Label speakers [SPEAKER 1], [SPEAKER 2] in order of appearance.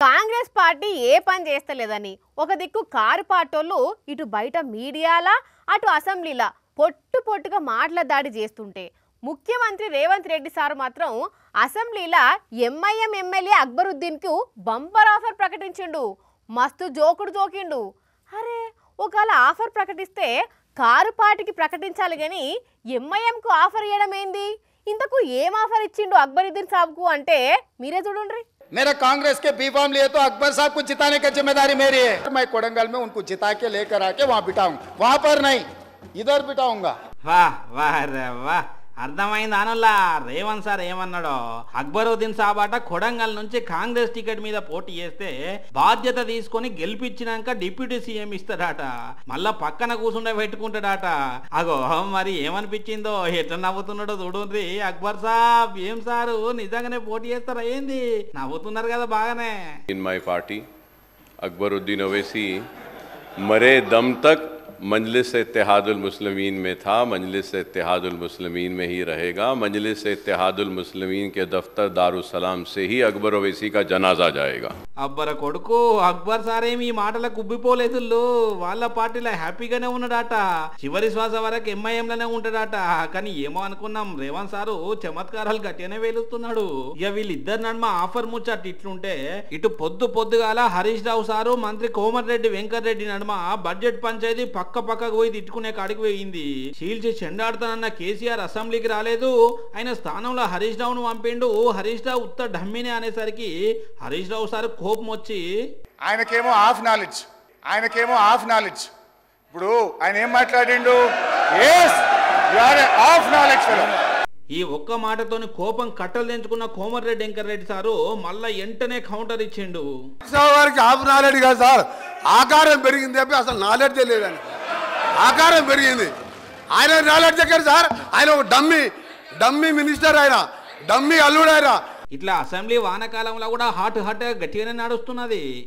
[SPEAKER 1] Congress party ఏ పని చేస్తలేదని ఒక దిక్కు కారు పార్టోళ్ళు ఇటు బయట మీడియాలా అటు అసెంబ్లీలా పొట్టుగా మాటల దాడి చేస్తుంటే ముఖ్యమంత్రి రేవంత్ రెడ్డి సార్ మాత్రం అసెంబ్లీలా ఎంఐఎం ఎమ్మెల్యే అక్బరుద్దీన్కు బంపర్ ఆఫర్ ప్రకటించిండు. మస్తు జోకిండు. అరే ఒకవేళ ఆఫర్ ప్రకటిస్తే కారు పార్టీకి ప్రకటించాలి కానీ ఎంఐఎంకు ఆఫర్ ఇవ్వడం ఏంది? ఇంతకు ఏం ఆఫర్ ఇచ్చిండు అక్బరుద్దీన్ సాబ్కు అంటే మీరే చూడండి.
[SPEAKER 2] मेरा कांग्रेस के बी फॉर्म लिए तो अकबर साहब को जिताने की जिम्मेदारी मेरी है। मैं कोडंगल में उनको जिता के लेकर आके वहाँ बिठाऊं, वहाँ पर नहीं इधर बिठाऊंगा।
[SPEAKER 3] वाह वाह रे वाह అర్థమైంది అనలా రేవంత్ సార్ ఏమన్నాడో. అక్బరుద్దీన్ సాబ్ అట కొడంగల్ నుంచి కాంగ్రెస్ టికెట్ మీద పోటీ చేస్తే బాధ్యత తీసుకొని గెలిపించినాక డిప్యూటీ సీఎం ఇస్తాడట, మళ్ళా పక్కన కూర్చుండే పెట్టుకుంటాడట. అగో మరి ఏమనిపించిందో, ఎట్లా నవ్వుతున్నాడో చూడండి. అక్బర్ సాబ్ ఏం సారు నిజంగానే పోటీ చేస్తారా ఏంది? నవ్వుతున్నారు కదా బాగానే.
[SPEAKER 4] इन माई पार्टी अकबरुद्दीन ओवैसी मरे दम तक मजलिस इत्तेहादुल मुस्लिमीन में था, मजलिस इत्तेहादुल मुस्लिमीन में ही रहेगा। मजलिस इत्तेहादुल मुस्लिमीन के दफ्तर दारुस्सलाम से ही अकबर ओवैसी का जनाजा जाएगा।
[SPEAKER 3] అబ్బర కొడుకు అక్బర్ సారేమి ఈ మాటలకు ఉబ్బిపోలేదు. వాళ్ళ పార్టీలో హ్యాపీగానే ఉన్నాడట, చివరి శ్వాస వరకు ఎంఐఎంలోనే ఉంటాడట. కానీ ఏమో అనుకున్నాం, రేవంత్ సారు చమత్కారాలు గట్టిగానే వేలుస్తున్నాడు. ఇక వీళ్ళిద్దరు నడుమ ఆఫర్ ముచ్చట ఇట్లుంటే, ఇటు పొద్దుగాల హరీష్ రావు సారు మంత్రి కోమటిరెడ్డి వెంకటరెడ్డి నడుమ బడ్జెట్ పంచాయతీ పక్కకు పోయి తిట్టుకునే కాడికి పోయింది. చీల్చి చెండాడుతానన్న కేసీఆర్ అసెంబ్లీకి రాలేదు, ఆయన స్థానంలో హరీష్ రావును పంపిండు. హరీష్ రావు ఉత్త డమ్మినే అనేసరికి హరీష్ రావు సార్ కోపం వచ్చి
[SPEAKER 2] ఆయనకేమో హాఫ్ నాలెడ్జ్. ఇప్పుడు ఆయన ఏం మాట్లాడిండు?
[SPEAKER 3] ఈ ఒక్క మాటతోని కోపం కట్టలు తెంచుకున్న కోమటిరెడ్డి వెంకటరెడ్డి సారు మళ్ళా వెంటనే కౌంటర్ ఇచ్చిండు.
[SPEAKER 5] వారికి హాఫ్ నాలెడ్జ్ కాదు సార్, ఆకారం పెరిగింది తప్పి అసలు నాలెడ్జ్ లేదని. ఆకారం పెరిగింది, ఆయన నాలెడ్జ్ ఎక్కడ సార్? ఆయన ఒక డమ్మీ మినిస్టర్, ఆయన డమ్మీ అల్లుడు ఆయన.
[SPEAKER 3] ఇట్లా అసెంబ్లీ వానకాలంలో కూడా హాట్ గట్టిగానే నడుస్తున్నది.